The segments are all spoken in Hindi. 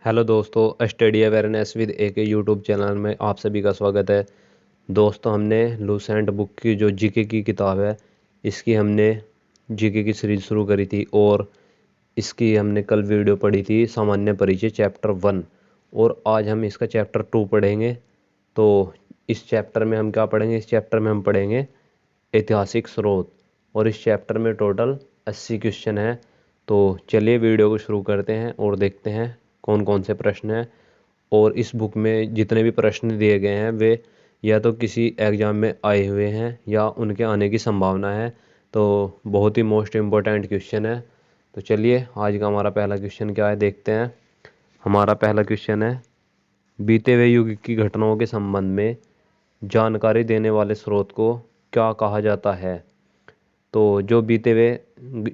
हेलो दोस्तों, स्टडी अवेयरनेस विद एक यूट्यूब चैनल में आप सभी का स्वागत है। दोस्तों, हमने लूसेंट बुक की जो जीके की किताब है, इसकी हमने जीके की सीरीज शुरू करी थी और इसकी हमने कल वीडियो पढ़ी थी सामान्य परिचय चैप्टर 1 और आज हम इसका चैप्टर 2 पढ़ेंगे। तो इस चैप्टर में हम क्या पढ़ेंगे? इस चैप्टर में हम पढ़ेंगे ऐतिहासिक स्रोत और इस चैप्टर में टोटल 80 क्वेश्चन हैं। तो चलिए वीडियो को शुरू करते हैं और देखते हैं कौन कौन से प्रश्न हैं। और इस बुक में जितने भी प्रश्न दिए गए हैं वे या तो किसी एग्ज़ाम में आए हुए हैं या उनके आने की संभावना है। तो बहुत ही मोस्ट इम्पोर्टेंट क्वेश्चन है। तो चलिए आज का हमारा पहला क्वेश्चन क्या है देखते हैं। हमारा पहला क्वेश्चन है, बीते हुए युग की घटनाओं के संबंध में जानकारी देने वाले स्रोत को क्या कहा जाता है? तो जो बीते हुए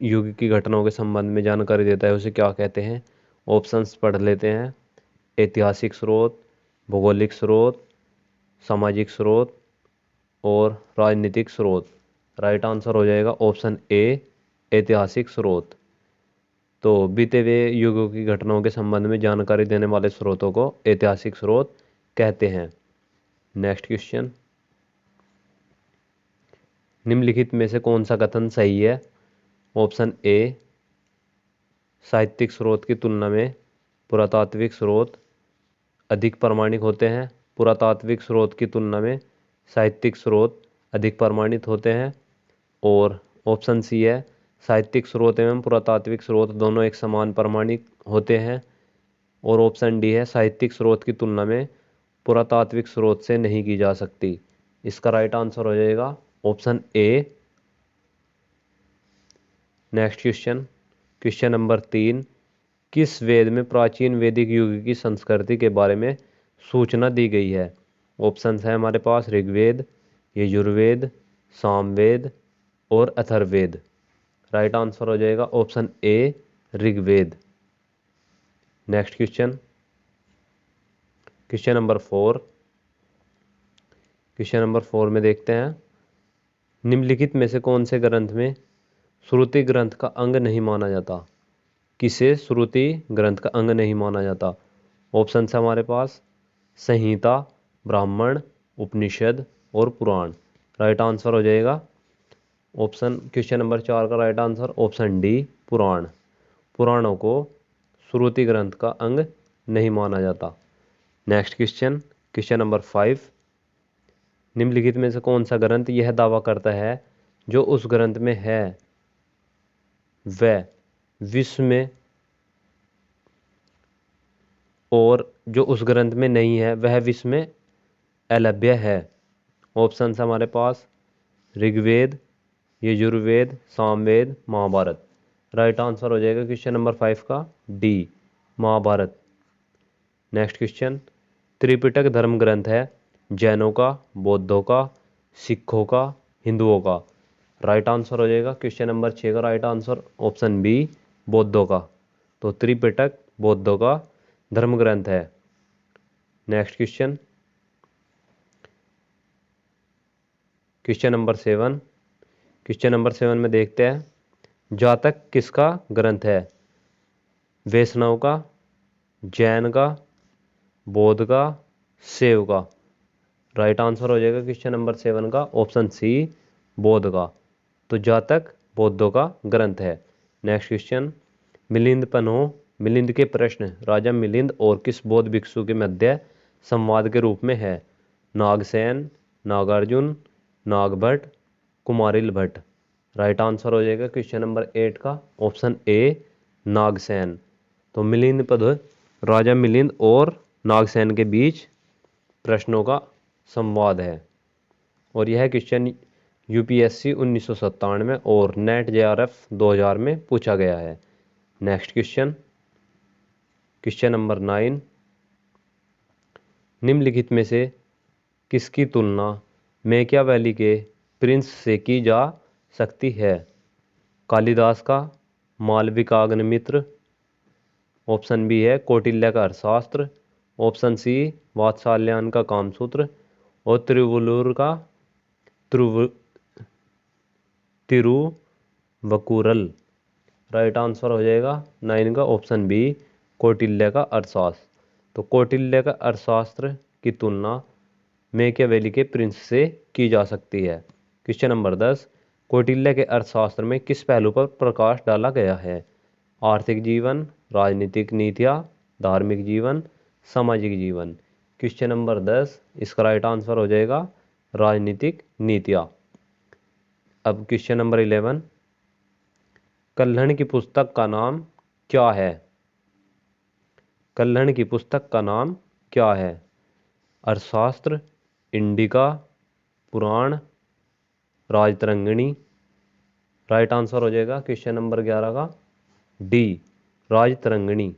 युग की घटनाओं के संबंध में जानकारी देता है उसे क्या कहते हैं? ऑप्शंस पढ़ लेते हैं। ऐतिहासिक स्रोत, भौगोलिक स्रोत, सामाजिक स्रोत और राजनीतिक स्रोत। राइट आंसर हो जाएगा ऑप्शन ए, ऐतिहासिक स्रोत। तो बीते हुए युगों की घटनाओं के संबंध में जानकारी देने वाले स्रोतों को ऐतिहासिक स्रोत कहते हैं। नेक्स्ट क्वेश्चन, निम्नलिखित में से कौन सा कथन सही है? ऑप्शन ए, साहित्यिक स्रोत की तुलना में पुरातात्विक स्रोत अधिक प्रामाणिक होते हैं। पुरातात्विक स्रोत की तुलना में साहित्यिक स्रोत अधिक प्रमाणित होते हैं। और ऑप्शन सी है, साहित्यिक स्रोत एवं पुरातात्विक स्रोत दोनों एक समान प्रमाणिक होते हैं। और ऑप्शन डी है, साहित्यिक स्रोत की तुलना में पुरातात्विक स्रोत से नहीं की जा सकती। इसका राइट आंसर हो जाएगा ऑप्शन ए। नेक्स्ट क्वेश्चन, क्वेश्चन नंबर 3, किस वेद में प्राचीन वैदिक युग की संस्कृति के बारे में सूचना दी गई है? ऑप्शंस है हमारे पास ऋग्वेद, यजुर्वेद, सामवेद और अथर्ववेद। राइट आंसर हो जाएगा option A, Rigveda. Next question, question number 4। Question number 4 में देखते हैं, निम्नलिखित में से कौन से ग्रंथ में श्रुति ग्रंथ का अंग नहीं माना जाता? किसे श्रुति ग्रंथ का अंग नहीं माना जाता? ऑप्शन है हमारे पास संहिता, ब्राह्मण, उपनिषद और पुराण। राइट आंसर हो जाएगा ऑप्शन क्वेश्चन नंबर 4 का राइट आंसर ऑप्शन डी, पुराण। पुराणों को श्रुति ग्रंथ का अंग नहीं माना जाता। नेक्स्ट क्वेश्चन, क्वेश्चन नंबर 5, निम्नलिखित में से कौन सा ग्रंथ यह दावा करता है जो उस ग्रंथ में है वह विश्व में, और जो उस ग्रंथ में नहीं है वह विश्व में अलभ्य है? ऑप्शन हमारे पास ऋग्वेद, यजुर्वेद, सामवेद, महाभारत। राइट आंसर हो जाएगा क्वेश्चन नंबर 5 का D, Mahabharata. Next question, Tripitaka धर्म ग्रंथ है जैनों का, बौद्धों का, सिखों का, हिंदुओं का? राइट आंसर हो जाएगा क्वेश्चन नंबर 6 का राइट आंसर ऑप्शन बी, बौद्धों का। तो त्रिपिटक बौद्धों का धर्म ग्रंथ है। Next question, question number 7। Question number 7 में देखते हैं, जातक किसका ग्रंथ है? वैष्णव का, जैन का, बौद्ध का, शैव का? राइट आंसर हो जाएगा क्वेश्चन नंबर 7 का ऑप्शन सी, बौद्ध का। तो जातक बौद्धों का ग्रंथ है। नेक्स्ट क्वेश्चन, मिलिंद पन्हो, मिलिंद के प्रश्न राजा मिलिंद और किस बौद्ध भिक्षु के मध्य संवाद के रूप में है? नागसेन, नागार्जुन, नागभट्ट, कुमारिल भट्ट? राइट आंसर हो जाएगा क्वेश्चन नंबर 8 का ऑप्शन ए, नागसेन। तो मिलिंद पन्हो राजा मिलिंद और नागसेन के बीच प्रश्नों का संवाद है। और यह क्वेश्चन यूपीएससी 1997 और नेट जेआरएफ 2000 में पूछा गया है। नेक्स्ट क्वेश्चन, क्वेश्चन नंबर 9, निम्नलिखित में से किसकी तुलना मैकियावेली के प्रिंस से की जा सकती है? कालिदास का मालविकाग्निमित्र, ऑप्शन बी है कौटिल्य का अर्थशास्त्र, ऑप्शन सी वात्सायन का कामसूत्र और तिरुवल्लुवर का तिरुवकुरल। राइट आंसर हो जाएगा 9 का ऑप्शन बी, कौटिल्य का अर्थशास्त्र। तो कौटिल्य का अर्थशास्त्र की तुलना मैकियावेली के प्रिंस से की जा सकती है। क्वेश्चन नंबर 10, कौटिल्य के अर्थशास्त्र में किस पहलू पर प्रकाश डाला गया है? आर्थिक जीवन, राजनीतिक नीतियाँ, धार्मिक जीवन, सामाजिक जीवन। क्वेश्चन नंबर 10, इसका राइट आंसर हो जाएगा राजनीतिक नीतियाँ। अब क्वेश्चन नंबर 11, कल्हण की पुस्तक का नाम क्या है? कल्हण की पुस्तक का नाम क्या है? अर्थशास्त्र, इंडिका, पुराण, राजतरंगिणी। राइट आंसर हो जाएगा क्वेश्चन नंबर 11 का D, Rajatarangini.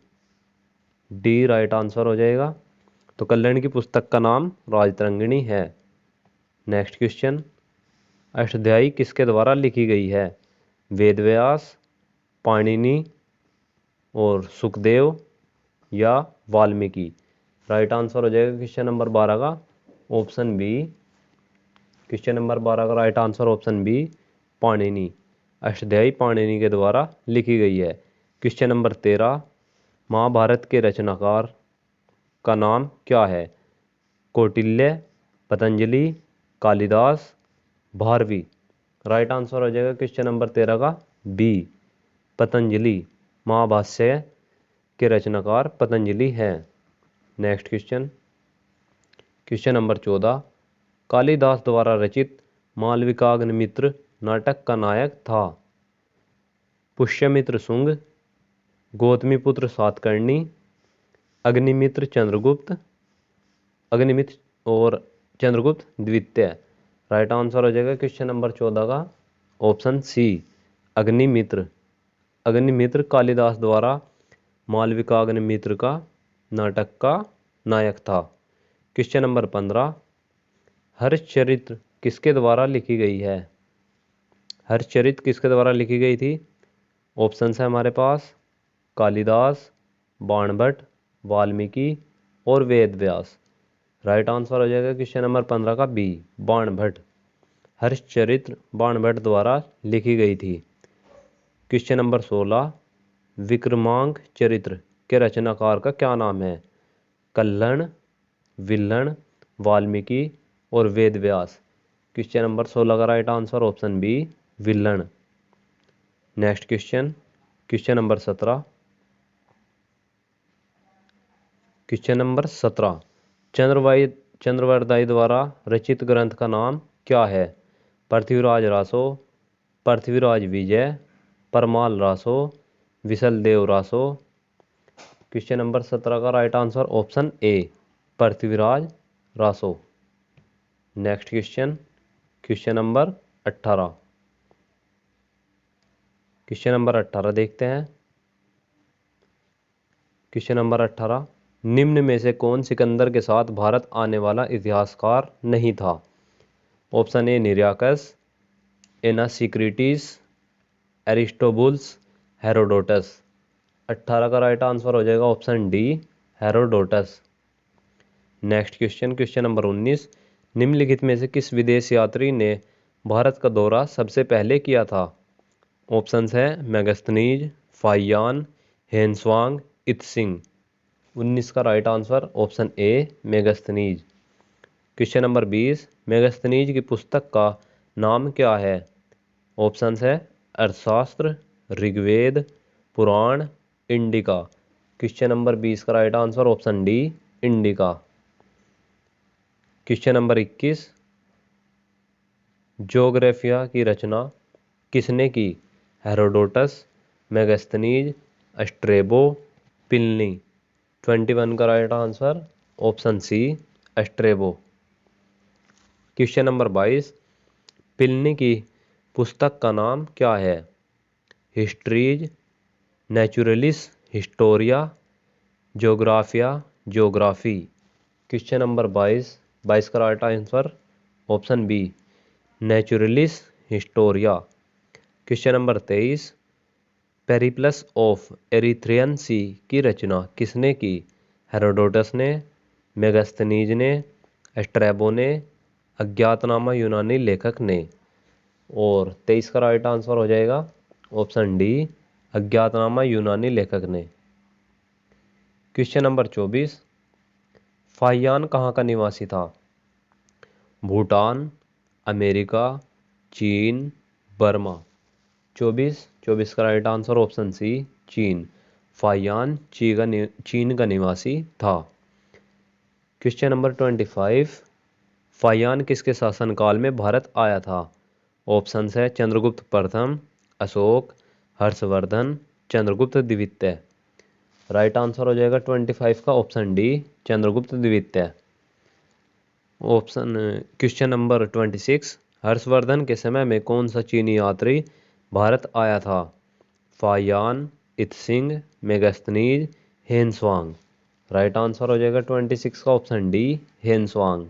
D right answer हो जाएगा। तो कल्हण की पुस्तक का नाम राजतरंगिणी है। नेक्स्ट क्वेश्चन, अष्टाध्यायी किसके द्वारा लिखी गई है? वेदव्यास, पाणिनि और सुखदेव या वाल्मीकि। राइट आंसर हो जाएगा क्वेश्चन नंबर 12 का ऑप्शन बी। क्वेश्चन नंबर 12 का right answer option B, Panini. Ashtadhyayi Panini के द्वारा लिखी गई है। क्वेश्चन नंबर 13, महाभारत के रचनाकार का नाम क्या है? कौटिल्य, पतंजलि, कालिदास, भारवी। राइट आंसर हो जाएगा क्वेश्चन नंबर 13 का बी, पतंजलि। महाभाष्य के रचनाकार पतंजलि हैं। Next question, question number 14, Kalidas द्वारा रचित मालविकाग्निमित्र नाटक का नायक था? पुष्यमित्र शुंग, गौतमीपुत्र सातकर्णी, अग्निमित्र चंद्रगुप्त, अग्निमित्र और चंद्रगुप्त द्वितीय। राइट आंसर हो जाएगा क्वेश्चन नंबर 14 का ऑप्शन सी, अग्निमित्र। अग्निमित्र कालिदास द्वारा मालविकाग्निमित्र का नाटक का नायक था। क्वेश्चन नंबर 15, हर्षचरित्र किसके द्वारा लिखी गई है? हर्षचरित्र किसके द्वारा लिखी गई थी? ऑप्शन है हमारे पास कालिदास, बाणभट्ट, वाल्मीकि और वेदव्यास। राइट आंसर हो जाएगा क्वेश्चन नंबर 15 का बी, बाणभट्ट। हर्षचरित्र बाणभट्ट द्वारा लिखी गई थी। क्वेश्चन नंबर 16, विक्रमांक चरित्र के रचनाकार का क्या नाम है? कल्हण, विल्हण, वाल्मीकि और वेदव्यास। क्वेश्चन नंबर 16 का right answer option B, Bilhana. Next question, question number 17, question number 17, Chandbardai द्वारा रचित ग्रंथ का नाम क्या है? पृथ्वीराज रासो, पृथ्वीराज विजय, परमाल रासो, विशलदेव रासो। क्वेश्चन नंबर 17 का right answer option A, Prithviraj Raso. Next question, question number 18, question number 18 देखते हैं। क्वेश्चन नंबर 18, निम्न में से कौन सिकंदर के साथ भारत आने वाला इतिहासकार नहीं था? Option A निर्याकस, एनासिक्रिटीज, एरिस्टोबुल्स, Herodotus. 18 का राइट आंसर हो जाएगा option D, Herodotus. Next question, question number 19, निम्नलिखित में से किस विदेश यात्री ने भारत का दौरा सबसे पहले किया था? ऑप्शंस है मेगस्थनीज, फाहियान, हेनस्वांग, इत्सिंग। 19 का राइट आंसर ऑप्शन ए, मेगस्थनीज। क्वेश्चन नंबर 20, मेगस्थनीज की पुस्तक का नाम क्या है? ऑप्शंस है अर्थशास्त्र, ऋग्वेद, पुराण, इंडिका। क्वेश्चन नंबर 20 का right answer option D, indica. Question number 21, ज्योग्राफिया की रचना किसने की? Herodotus, Megasthenes, Strabo, Pliny. 21 का right answer option C, Strabo. Question number 22, Pliny की पुस्तक का नाम क्या है? Histories, Naturalis, Historia, Geographia, Geography. Question number 22 का right answer option B, Naturalis Historia. Question number 23, Periplus of Erythraean Sea की रचना किसने की? हेरोडोटस ने, मेगस्थनीज ने, स्ट्रैबो ने, अज्ञातनामा यूनानी लेखक ने। और 23 का राइट आंसर हो जाएगा ऑप्शन डी, अज्ञातनामा यूनानी लेखक ने। क्वेश्चन नंबर 24, फाहियान कहाँ का निवासी था? भूटान, अमेरिका, चीन, बर्मा। 24 का राइट आंसर ऑप्शन सी, चीन। फाहियान चीन का निवासी था। क्वेश्चन नंबर 25, फाहियान किसके शासनकाल में भारत आया था? ऑप्शन है चंद्रगुप्त प्रथम, अशोक, हर्षवर्धन, चंद्रगुप्त द्वितीय। राइट आंसर हो जाएगा 25 का ऑप्शन डी, चंद्रगुप्त द्वितीय। ऑप्शन क्वेश्चन नंबर 26, हर्षवर्धन के समय में कौन सा चीनी यात्री भारत आया था? Fahien, Itsing, Megasthenes, Hiuen Tsang. Right answer हो जाएगा 26 का option D, Hiuen Tsang.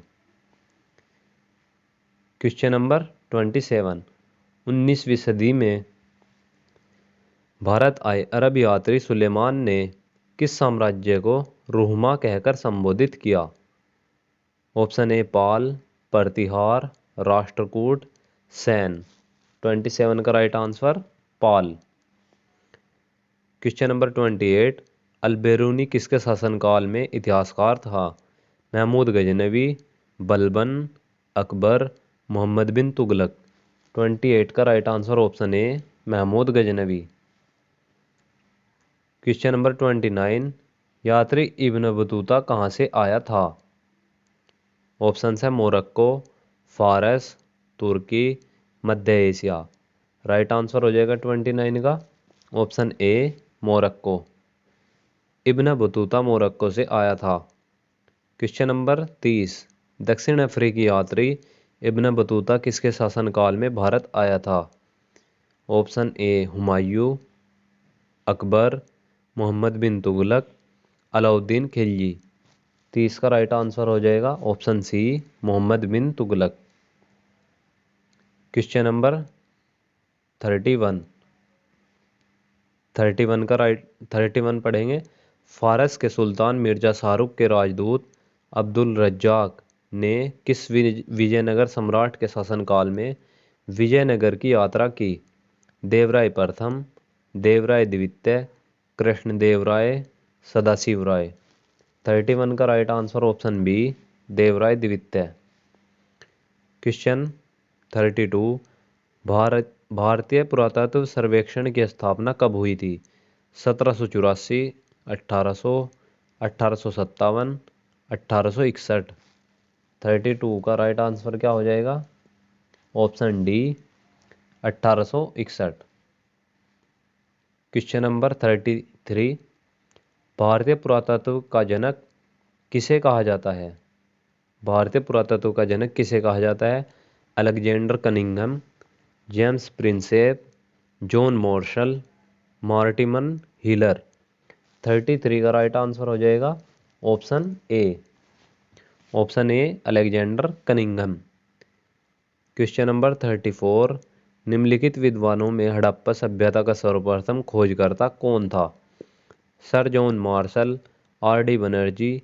Question number 27, 19वीं सदी में भारत आए अरब यात्री सुलेमान ने किस साम्राज्य को रुहमा कहकर संबोधित किया? Option A Pala, Pratihara, Rashtrakuta, Sena. 27 का right answer Pala. Question number 28, Al-Biruni किसके शासनकाल में इतिहासकार था? महमूद गजनवी, बलबन, अकबर, मोहम्मद बिन तुगलक। 28 का right answer option A, Mahmud Ghaznavi. Question number 29, यात्री इब्न बतूता कहाँ से आया था? ऑप्शन है मोरक्को, फारस, तुर्की, मध्य एशिया। राइट आंसर हो जाएगा 29 का option A, Morocco. Ibn Battuta Morocco से आया था। क्वेश्चन नंबर 30, दक्षिण अफ्रीकी यात्री इब्न बतूता किसके शासनकाल में भारत आया था? ऑप्शन ए हुमायूं, अकबर, मोहम्मद बिन तुगलक, अलाउद्दीन खिलजी। 30 का राइट आंसर हो जाएगा ऑप्शन सी, मोहम्मद बिन तुगलक। क्वेश्चन नंबर 31 पढ़ेंगे। फारस के सुल्तान मिर्जा शाहरुख के राजदूत अब्दुल रज्जाक ने किस विजयनगर सम्राट के शासनकाल में विजयनगर की यात्रा की? देवराय प्रथम, देवराय द्वितीय, कृष्णदेव राय, सदाशिव राय। 31 का right answer option B, Devaraya द्वितीय। क्वेश्चन 32, भारतीय पुरातत्व सर्वेक्षण की स्थापना कब हुई थी? 1784, 1800, 1857, 1861। 32 का राइट आंसर क्या हो जाएगा? Option D, 1861। क्वेश्चन नंबर 33, भारतीय पुरातत्व का जनक किसे कहा जाता है? भारतीय पुरातत्व का जनक किसे कहा जाता है? Alexander Cunningham, James Prinsep, John Marshall, Mortimer Wheeler. 33 का राइट आंसर हो जाएगा option A, Alexander Cunningham. Question number 34, निम्नलिखित विद्वानों में हड़प्पा सभ्यता का सर्वप्रथम खोजकर्ता कौन था? Sir John Marshall, R D Banerji,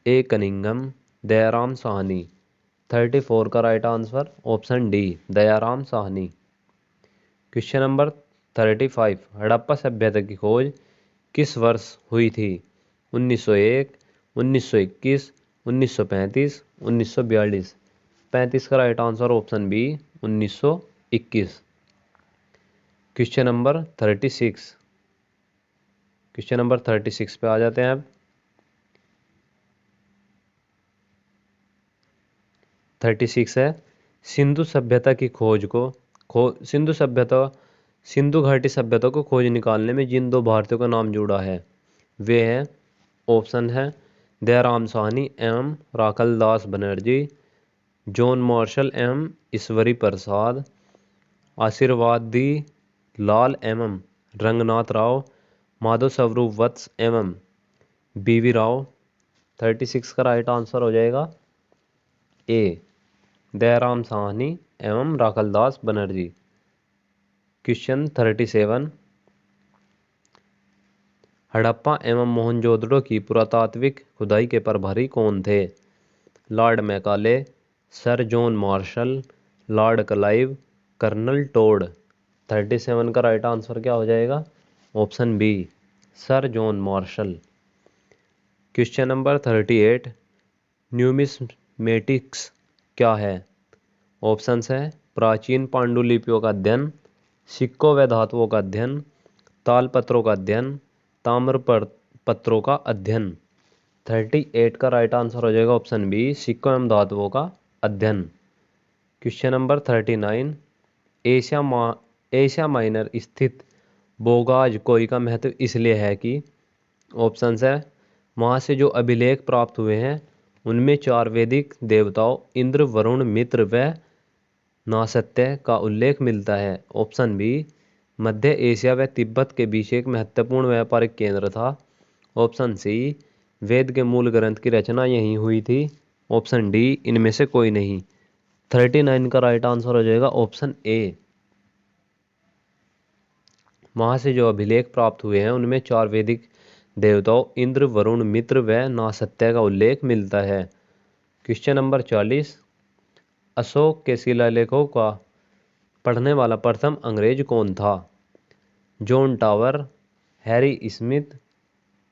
A Cunningham, Dayaram Sahni. 34 का right answer option D, Dayaram Sahni. Question number 35, Harappa सभ्यता की खोज किस वर्ष हुई थी? 1901, 1921, 1935, 1942। 35 का right answer option B, 1921। Question number 36, पे आ जाते हैं अब। 36 है, सिंधु सभ्यता की खोज को सिंधु घाटी सभ्यता को खोज निकालने में जिन दो भारतीयों का नाम जुड़ा है वे हैं, ऑप्शन है दयाराम साहनी एवं राखल दास बनर्जी, जॉन मार्शल एवं ईश्वरी प्रसाद, आशीर्वादी लाल एवं रंगनाथ राव, माधव स्वरूप वत्स एवं बीवी राव। 36 का राइट आंसर हो जाएगा ए, दयाराम साहनी एवं राखलदास बनर्जी। क्वेश्चन 37, हड़प्पा एवं मोहनजोदड़ो की पुरातात्विक खुदाई के प्रभारी कौन थे? Lord Macaulay, Sir John Marshall, Lord Clive, Colonel Tod. 37 का राइट आंसर क्या हो जाएगा? Option B, Sir John Marshall. Question number 38, numismatics क्या है? ऑप्शंस है प्राचीन पांडुलिपियों का अध्ययन, सिक्कों व धातुओं का अध्ययन, तालपत्रों का अध्ययन, पत्रों का अध्ययन। 38 का राइट आंसर हो जाएगा ऑप्शन बी, सिक्कों एवं धातुओं का अध्ययन। क्वेश्चन नंबर 39, एशिया माइनर स्थित बोगाज कोई का महत्व इसलिए है कि, ऑप्शंस है वहाँ से जो अभिलेख प्राप्त हुए हैं उनमें 4 वैदिक देवताओं इंद्र, वरुण, मित्र व नासत्य का उल्लेख मिलता है। ऑप्शन बी, मध्य एशिया व तिब्बत के बीच एक महत्वपूर्ण व्यापारिक केंद्र था। ऑप्शन सी, वेद के मूल ग्रंथ की रचना यहीं हुई थी। ऑप्शन डी, इनमें से कोई नहीं। 39 का राइट आंसर हो जाएगा ऑप्शन ए। वहाँ से जो अभिलेख प्राप्त हुए हैं उनमें 4 वैदिक देवताओं इंद्र, वरुण, मित्र व नासत्य का उल्लेख मिलता है। क्वेश्चन नंबर 40, अशोक के शिलालेखों का पढ़ने वाला प्रथम अंग्रेज कौन था? John tower, Harry Smith,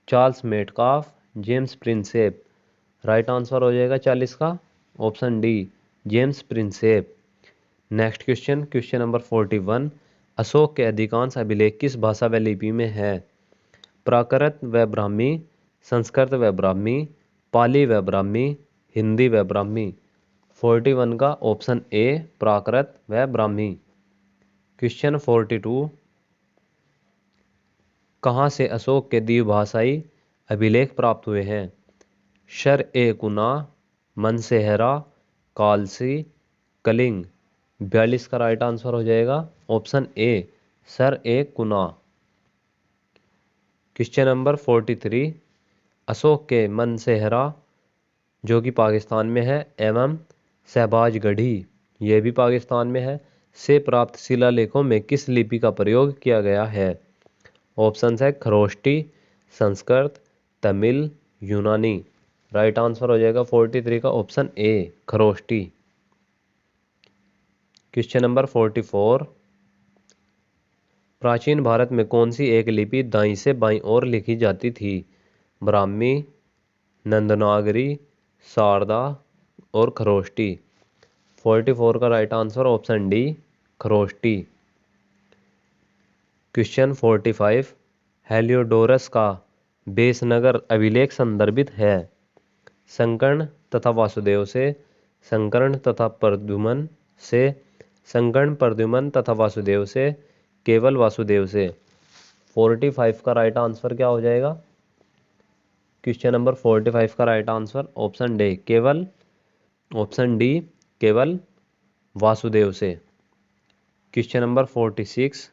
Charles Metcalfe, James Prinsep. Right answer हो जाएगा 40 का option D, James Prinsep. Next question, question number 41, Ashok के अधिकांश अभिलेख किस भाषा व लिपि में है? प्राकृत व ब्राह्मी, संस्कृत व ब्राह्मी, पाली व ब्राह्मी, हिंदी व ब्राह्मी। 41 का ऑप्शन ए, प्राकृत व ब्राह्मी। क्वेश्चन 42, कहाँ से अशोक के द्विभाषाई अभिलेख प्राप्त हुए हैं? शर ए कुना, मनसेहरा, कालसी, कलिंग। 42 का राइट आंसर हो जाएगा ऑप्शन ए, सर ए कुना। क्वेश्चन नंबर 43, अशोक के मनसेहरा जो कि पाकिस्तान में है एवं शहबाज गढ़ी ये भी पाकिस्तान में है से प्राप्त शिलालेखों में किस लिपि का प्रयोग किया गया है? ऑप्शन है खरोष्टी, संस्कृत, तमिल, यूनानी। राइट आंसर हो जाएगा 43 का option A, Kharosthi. Question number 44, प्राचीन भारत में कौन सी एक लिपि दाईं से बाईं ओर लिखी जाती थी? ब्राह्मी, नंदनागरी, शारदा और खरोष्टी। 44 का right answer option D, Kharosthi. Question 45, Heliodorus का बेसनगर अभिलेख संदर्भित है? संकर्ण तथा वासुदेव से, संकर्ण तथा प्रद्युमन से, संकर्ण, प्रद्युमन तथा वासुदेव से, केवल वासुदेव से। 45 का राइट आंसर क्या हो जाएगा? क्वेश्चन नंबर 45 का राइट आंसर ऑप्शन डी, केवल, ऑप्शन डी, केवल वासुदेव से। क्वेश्चन नंबर 46,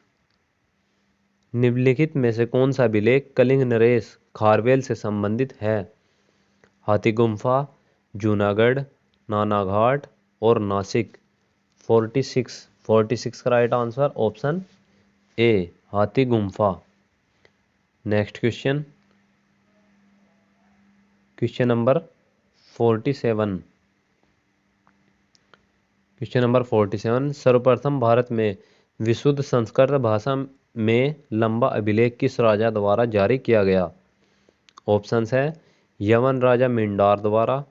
निम्नलिखित में से कौन सा अभिलेख कलिंग नरेश खारवेल से संबंधित है? हाथी गुम्फा, जूनागढ़, नानाघाट और नासिक। 46 का right answer option A, Hathi Gumpha. Next question, question number 47, क्वेश्चन नंबर 47, सर्वप्रथम भारत में विशुद्ध संस्कृत भाषा में लंबा अभिलेख किस राजा द्वारा जारी किया गया? ऑप्शंस है यवन राजा मिंडार द्वारा,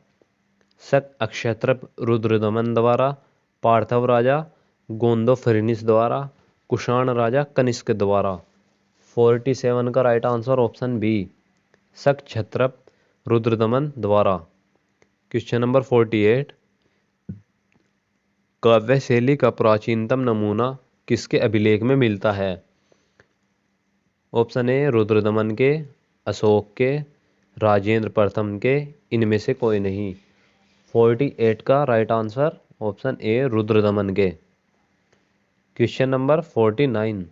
शक अक्षत्रप रुद्रदमन द्वारा, पार्थव राजा गोंदोफिनिस द्वारा, कुषाण राजा कनिष्क द्वारा। 47 का राइट आंसर ऑप्शन बी, शक क्षत्रप रुद्रदमन द्वारा। क्वेश्चन नंबर 48, काव्य शैली का प्राचीनतम नमूना किसके अभिलेख में मिलता है? ऑप्शन ए रुद्रदमन के, अशोक के, राजेंद्र प्रथम के, इनमें से कोई नहीं। 48 का right answer option A, Rudradaman के। क्वेश्चन नंबर 49,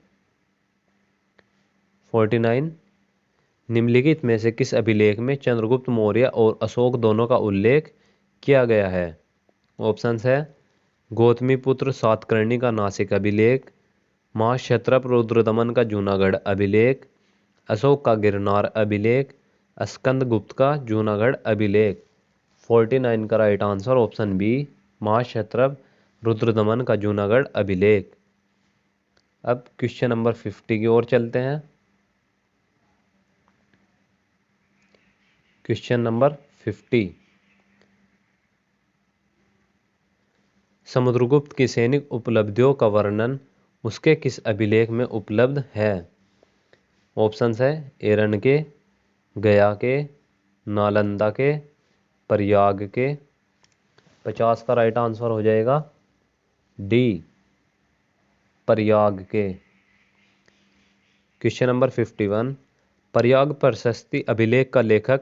निम्नलिखित में से किस अभिलेख में चंद्रगुप्त मौर्य और अशोक दोनों का उल्लेख किया गया है? ऑप्शंस है गौतमीपुत्र सातकर्णी का नासिक अभिलेख, महाक्षत्रप रुद्रदमन का जूनागढ़ अभिलेख, अशोक का गिरनार अभिलेख, स्कंदगुप्त का जूनागढ़ अभिलेख। 49 का right answer option B, Mahakshatrapa Rudradaman का जूनागढ़ अभिलेख। अब क्वेश्चन नंबर 50 की ओर चलते हैं। Question number 50। समुद्रगुप्त की सैनिक उपलब्धियों का वर्णन उसके किस अभिलेख में उपलब्ध है? ऑप्शंस है एरन के, गया के, नालंदा के, प्रयाग के। 50 का राइट आंसर हो जाएगा डी, प्रयाग के। Question number 51। प्रयाग प्रशस्ति अभिलेख का लेखक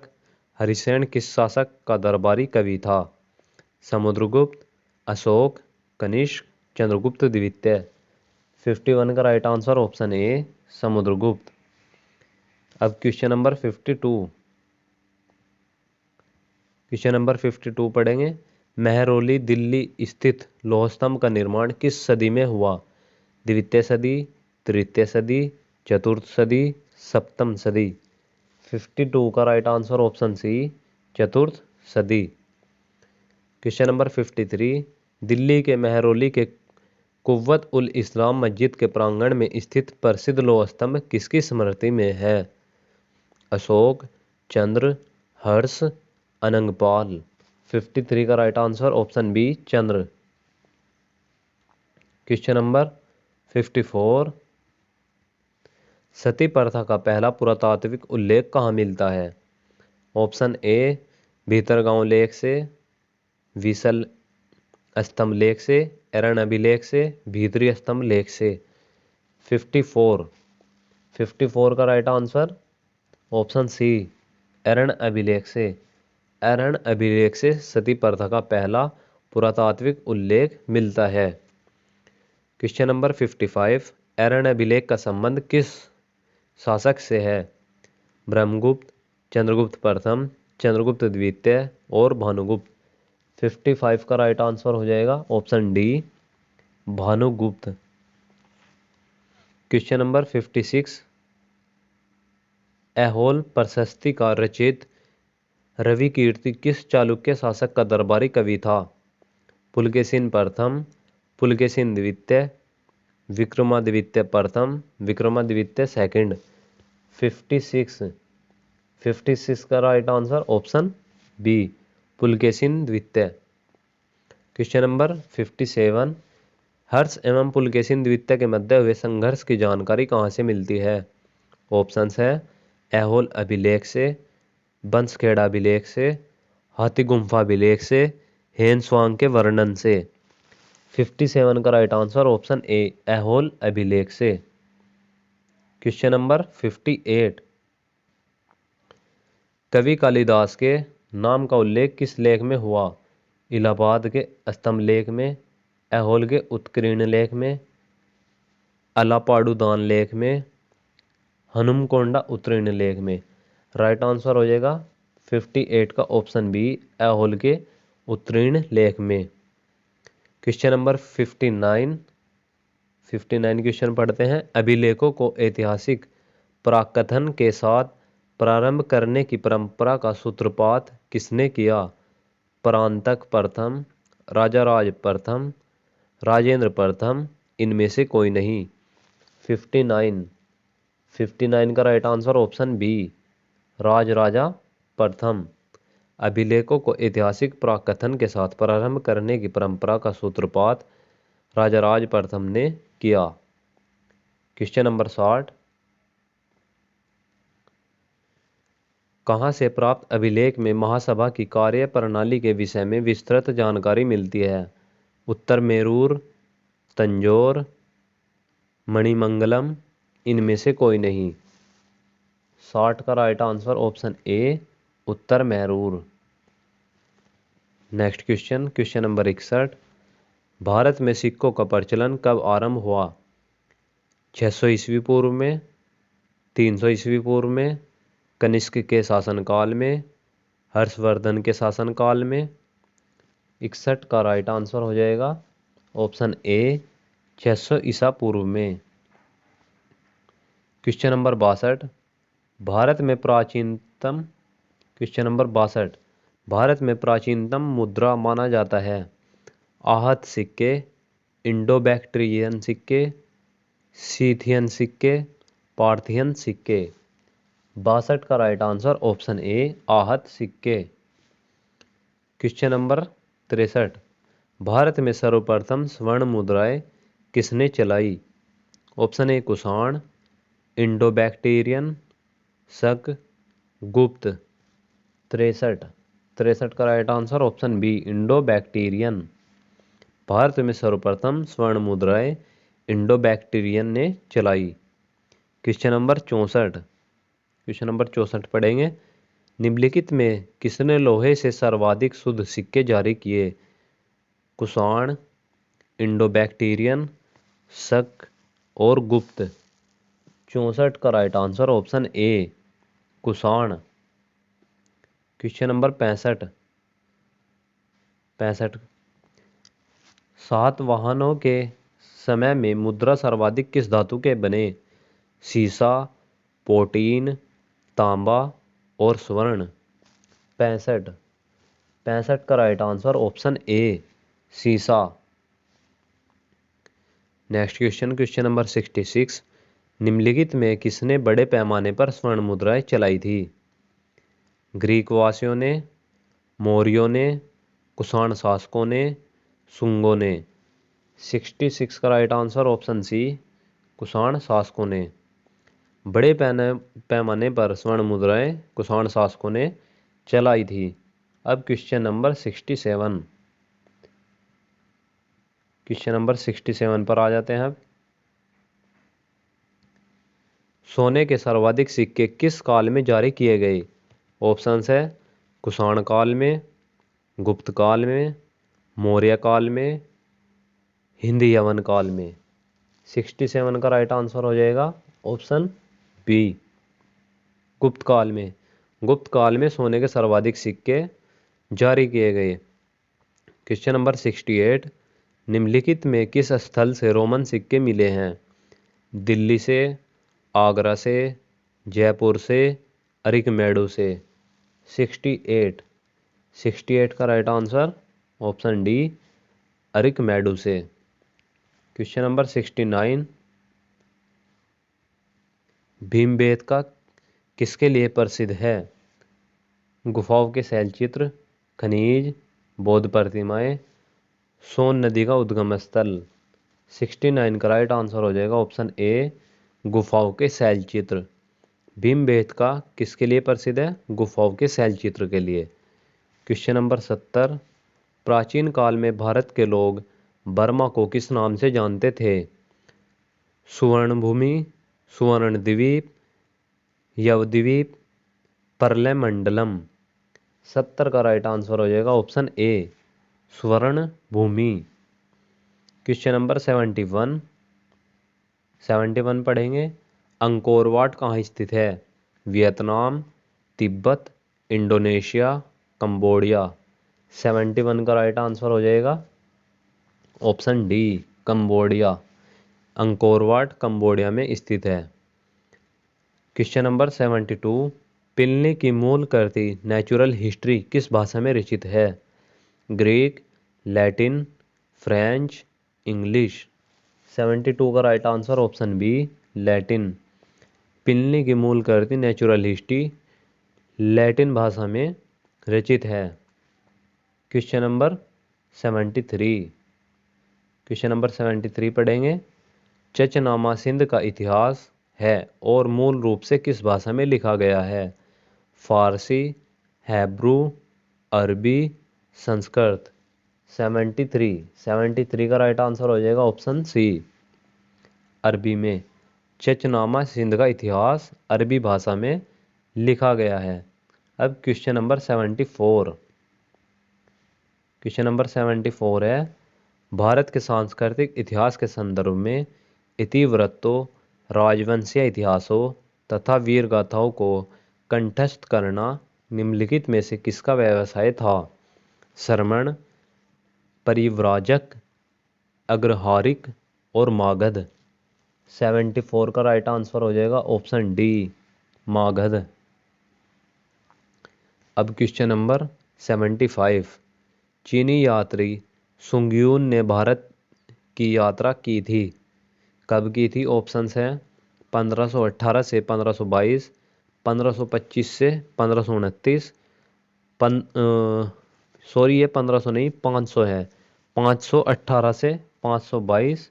हरिसेन किस शासक का दरबारी कवि था? समुद्रगुप्त, अशोक, कनिष्क, चंद्रगुप्त द्वितीय। 51 का राइट आंसर ऑप्शन ए, समुद्रगुप्त। अब क्वेश्चन नंबर 52। क्वेश्चन नंबर 52 पढ़ेंगे। मेहरौली दिल्ली स्थित लौह स्तंभ का निर्माण किस सदी में हुआ? द्वितीय सदी, तृतीय सदी, चतुर्थ सदी, सप्तम सदी। 52 का राइट आंसर ऑप्शन सी, चतुर्थ सदी। Question number 53। दिल्ली के मेहरौली के कुव्वत उल इस्लाम मस्जिद के प्रांगण में स्थित प्रसिद्ध लौह स्तंभ किसकी स्मृति में है? अशोक, चंद्र, हर्ष, अनंगपाल। 53 का right answer option B, Chandra. Question number 54। सती प्रथा का पहला पुरातात्विक उल्लेख कहाँ मिलता है? ऑप्शन ए, भीतरगांव लेख से, विसल स्तंभ लेख से, एरन अभिलेख से, भीतरी स्तंभ लेख से। 54 का राइट आंसर ऑप्शन सी, एरन अभिलेख से। एरन अभिलेख से सती प्रथा का पहला पुरातात्विक उल्लेख मिलता है। Question number 55। एरन अभिलेख का संबंध किस शासक से है? ब्रह्मगुप्त, चंद्रगुप्त प्रथम, चंद्रगुप्त द्वितीय और भानुगुप्त। 55 का राइट आंसर हो जाएगा option D, Bhanugupta. Question number 56। Aihole प्रशस्ति का रचयिता रविकीर्ति किस चालुक्य शासक का दरबारी कवि था? पुलकेशिन प्रथम, पुलकेशिन द्वितीय, विक्रमादित्य प्रथम, विक्रमादित्य सेकंड। 56 का right answer option B, Pulakeshin द्वितीय। Question number 57। हर्ष एवं पुलकेशिन द्वितीय के मध्य हुए संघर्ष की जानकारी कहाँ से मिलती है? ऑप्शंस है ऐहोल अभिलेख से, बंसखेड़ा अभिलेख से, हाथी गुम्फा अभिलेख से, हेनस्वांग के वर्णन से। 57 का राइट आंसर ऑप्शन ए, ऐहोल अभिलेख से। Question number 58। कवि कालिदास के नाम का उल्लेख किस लेख में हुआ? इलाहाबाद के स्तंभ लेख में, ऐहोल के उत्कीर्ण लेख में, अलापाड़ुदान लेख में, हनुमकोंडा उत्कीर्ण लेख में। राइट आंसर हो जाएगा 58 का ऑप्शन बी, ऐहोल के उत्कीर्ण लेख में। Question number 59। क्वेश्चन पढ़ते हैं। अभिलेखों को ऐतिहासिक प्राकथन के साथ प्रारंभ करने की परंपरा का सूत्रपात किसने किया? परांतक प्रथम, राजाराज प्रथम, राजेंद्र प्रथम, इनमें से कोई नहीं। 59 का right answer option B, Rajaraja प्रथम। अभिलेखों को ऐतिहासिक प्राकथन के साथ प्रारंभ करने की परंपरा का सूत्रपात राजराज प्रथम ने किया। Question number 60। कहाँ से प्राप्त अभिलेख में महासभा की कार्य प्रणाली के विषय में विस्तृत जानकारी मिलती है? उत्तर मेरूर, तंजौर, मणिमंगलम, इनमें से कोई नहीं। 60 का राइट आंसर ऑप्शन ए, उत्तर Merur. Next question number 61। Bharat में सिक्कों का प्रचलन कब आरंभ हुआ? 600 ईस्वी पूर्व में, 300 ईस्वी पूर्व में, कनिष्क के शासनकाल में, हर्षवर्धन के शासनकाल में। 61 का राइट आंसर हो जाएगा ऑप्शन ए, 600 ईसा पूर्व में। Question number 62। भारत में प्राचीनतम क्वेश्चन नंबर 62। भारत में प्राचीनतम मुद्रा माना जाता है? आहत सिक्के, इंडो बैक्ट्रियन सिक्के, सीथियन सिक्के, पार्थियन सिक्के। 62 का राइट आंसर ऑप्शन ए आहत सिक्के। क्वेश्चन नंबर 63, भारत में सर्वप्रथम स्वर्ण मुद्राएं किसने चलाई? Option A Kushan, Indo Bactrian, Shaka, Gupta. 63 का right answer option B Indo Bactrian. Bharat में सर्वप्रथम स्वर्ण मुद्राएं इंडो बैक्टीरियन ने चलाई। क्वेश्चन नंबर 64 पढ़ेंगे। निम्नलिखित में किसने लोहे से सर्वाधिक शुद्ध सिक्के जारी किए? कुषाण, इंडो बैक्टीरियन, शक और गुप्त। 64 का right answer option A Kushan. Question number 65, सातवाहनों के समय में मुद्रा सर्वाधिक किस धातु के बने? सीसा, पोटीन, तांबा और स्वर्ण। 65 का राइट आंसर ऑप्शन ए सीसा। नेक्स्ट क्वेश्चन नंबर 66, निम्नलिखित में किसने बड़े पैमाने पर स्वर्ण मुद्राएं चलाई थी? ग्रीक वासियों ने, मौर्यों ने, कुषाण शासकों ने, शुंगों ने। 66 का right answer option C Kushan शासकों ने। बड़े पैमाने पर स्वर्ण मुद्राएं कुषाण शासकों ने चलाई थी। अब क्वेश्चन नंबर 67 पर आ जाते हैं। अब सोने के सर्वाधिक सिक्के किस काल में जारी किए गए? ऑप्शंस है कुषाण काल में, गुप्त काल में, मौर्य काल में, हिंद यवन काल में। 67 का राइट आंसर हो जाएगा ऑप्शन बी गुप्त काल में। गुप्त काल में सोने के सर्वाधिक सिक्के जारी किए गए। क्वेश्चन नंबर 68, निम्नलिखित में किस स्थल से रोमन सिक्के मिले हैं? दिल्ली से, आगरा से, जयपुर से, अरिकमेडू से। 68 का राइट आंसर ऑप्शन डी अरिकमेडू से। क्वेश्चन नंबर 69, भीमबेटका किसके लिए प्रसिद्ध है? गुफाओं के शैलचित्र, खनिज, बौद्ध प्रतिमाएं, सोन नदी का उद्गम स्थल। 69 का राइट आंसर हो जाएगा ऑप्शन ए गुफाओं के शैलचित्र। भीमबेटका किसके लिए प्रसिद्ध है? गुफाओं के शैलचित्र के लिए। क्वेश्चन नंबर 70, प्राचीन काल में भारत के लोग बर्मा को किस नाम से जानते थे? सुवर्ण भूमि, सुवर्ण द्वीप, यवद्वीप, परलय मंडलम। 70 का राइट आंसर हो जाएगा ऑप्शन ए स्वर्ण भूमि। क्वेश्चन नंबर 71 पढ़ेंगे। अंकोर वाट कहाँ स्थित है? Vietnam, Tibet, Indonesia, Cambodia. 71 का राइट आंसर हो जाएगा option D Cambodia. Angkor Wat Cambodia में स्थित है। क्वेश्चन नंबर 72, प्लिनी की मूल कृति नेचुरल हिस्ट्री किस भाषा में रचित है? Greek, Latin, French, English. 72 का right answer option B Latin. Pliny की मूल कृति नेचुरल हिस्ट्री लैटिन भाषा में रचित है। क्वेश्चन नंबर 73 पढ़ेंगे। चचनामा सिंध का इतिहास है और मूल रूप से किस भाषा में लिखा गया है? फारसी, हैब्रू, अरबी, संस्कृत। 73 का राइट आंसर हो जाएगा ऑप्शन सी अरबी में। चचनामा सिंध का इतिहास अरबी भाषा में लिखा गया है। अब क्वेश्चन नंबर 74 है, भारत के सांस्कृतिक इतिहास के संदर्भ में इतिवृत्तों, राजवंशीय इतिहासों तथा वीर गाथाओं को कंठस्थ करना निम्नलिखित में से किसका व्यवसाय था? श्रमण, परिव्राजक, अग्रहारिक और मागध। 74 का राइट आंसर हो जाएगा ऑप्शन डी मागध। अब क्वेश्चन नंबर 75, चीनी यात्री सुंगयून ने भारत की यात्रा की थी, कब की थी? ऑप्शंस हैं 1518 से 1522, 1525 से 1529, ये 1500 नहीं 500 है। 518 से 522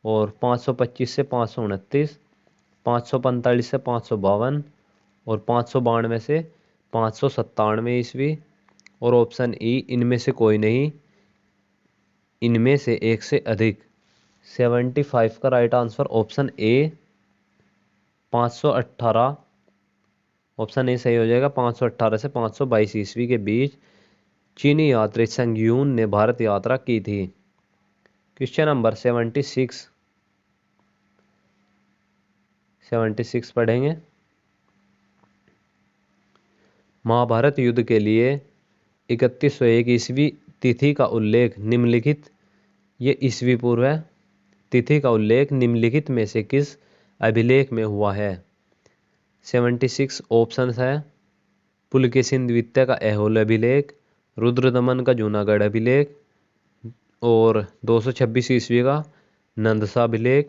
और 525 से 529, 545 से 552 और 592 से 597 ईस्वी। और ऑप्शन ई इनमें से कोई नहीं, इनमें से एक से अधिक। 75 का right answer option A 518, option A सही हो जाएगा। 518 से 522 ईस्वी के बीच चीनी यात्री संग यून ने भारत यात्रा की थी। क्वेश्चन नंबर 76 पढ़ेंगे। महाभारत युद्ध के लिए 3101 ईस्वी तिथि का उल्लेख निम्नलिखित, ये ईस्वी पूर्व है, तिथि का उल्लेख निम्नलिखित में से किस अभिलेख में हुआ है। 76 ऑप्शंस है। पुलकेशिन द्वितीय का ऐहोल अभिलेख, रुद्रदमन का जूनागढ़ अभिलेख और 226 ईस्वी का नंदसा अभिलेख,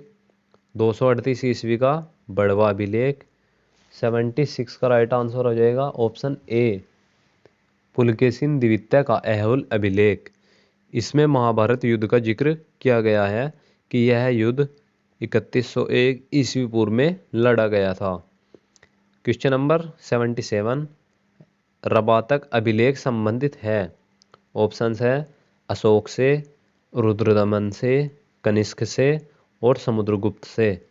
238 ईस्वी का बड़वा अभिलेख। 76 का राइट आंसर हो जाएगा ऑप्शन ए पुलकेशिन द्वितीय का ऐहोल अभिलेख। इसमें महाभारत युद्ध का जिक्र किया गया है कि यह युद्ध 3101 ईस्वी पूर्व में लड़ा गया था। क्वेश्चन नंबर 77 रबातक अभिलेख संबंधित है। ऑप्शंस है अशोक से, रुद्रदमन से, कनिष्क से और समुद्रगुप्त से।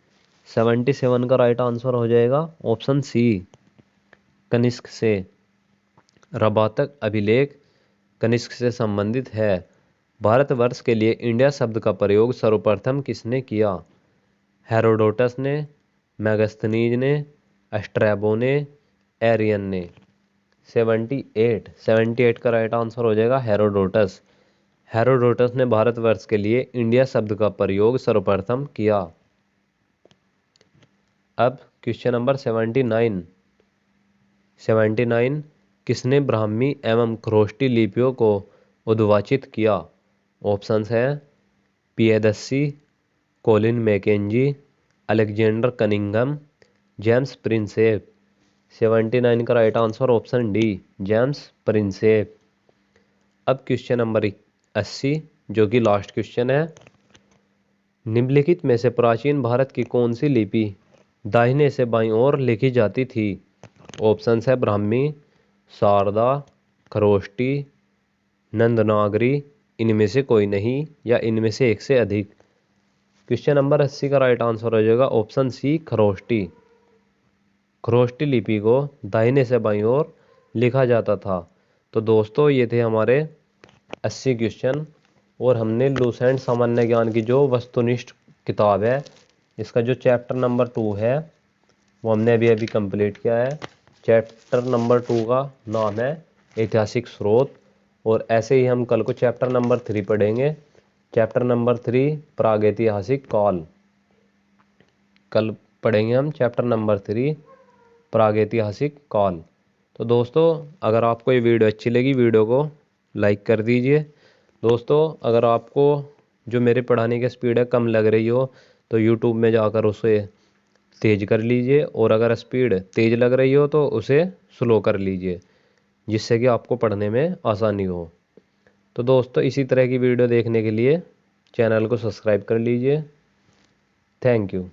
77 का राइट आंसर हो जाएगा ऑप्शन सी कनिष्क से। रबातक अभिलेख कनिष्क से संबंधित है। भारतवर्ष के लिए इंडिया शब्द का प्रयोग सर्वप्रथम किसने किया। हेरोडोटस ने, मैगस्थनीज ने, स्ट्रैबो ने, एरियन ने। 78 का राइट आंसर हो जाएगा हेरोडोटस। हेरोडोटस ने भारतवर्ष के लिए इंडिया शब्द का प्रयोग सर्वप्रथम किया। अब क्वेश्चन नंबर 79 किसने ब्राह्मी एवं खरोष्टी लिपियों को उद्वाचित किया। ऑप्शंस है Piyadassi, Colin Mackenzie, Alexander Cunningham, James Prinsep. 79 का right answer option D James Prinsep. अब क्वेश्चन नंबर 80 जो कि लास्ट क्वेश्चन है। निम्नलिखित में से प्राचीन भारत की कौन सी लिपि दाहिने से बाईं ओर लिखी जाती थी। ऑप्शंस है ब्राह्मी, शारदा, खरोष्टी, नंदनागरी, इनमें से कोई नहीं या इनमें से एक से अधिक। क्वेश्चन नंबर 80 का राइट आंसर हो जाएगा ऑप्शन सी खरोष्टी। खरोष्टी लिपि को दाहिने से बाईं ओर लिखा जाता था। तो दोस्तों ये थे हमारे 80 क्वेश्चन और हमने लूसेंट सामान्य ज्ञान की जो वस्तुनिष्ठ किताब है इसका जो चैप्टर नंबर 2 है वो हमने अभी अभी कंप्लीट किया है। चैप्टर नंबर 2 का नाम है ऐतिहासिक स्रोत और ऐसे ही हम कल को चैप्टर नंबर 3 पढ़ेंगे। चैप्टर नंबर 3 प्रागैतिहासिक काल। कल पढ़ेंगे हम चैप्टर नंबर 3 प्रागैतिहासिक काल। तो दोस्तों अगर आपको ये वीडियो अच्छी लगी वीडियो को लाइक कर दीजिए। दोस्तों अगर आपको जो मेरे पढ़ाने की स्पीड है कम लग रही हो तो यूट्यूब में जाकर उसे तेज़ कर लीजिए और अगर स्पीड तेज़ लग रही हो तो उसे स्लो कर लीजिए जिससे कि आपको पढ़ने में आसानी हो। तो दोस्तों इसी तरह की वीडियो देखने के लिए चैनल को सब्सक्राइब कर लीजिए। Thank you.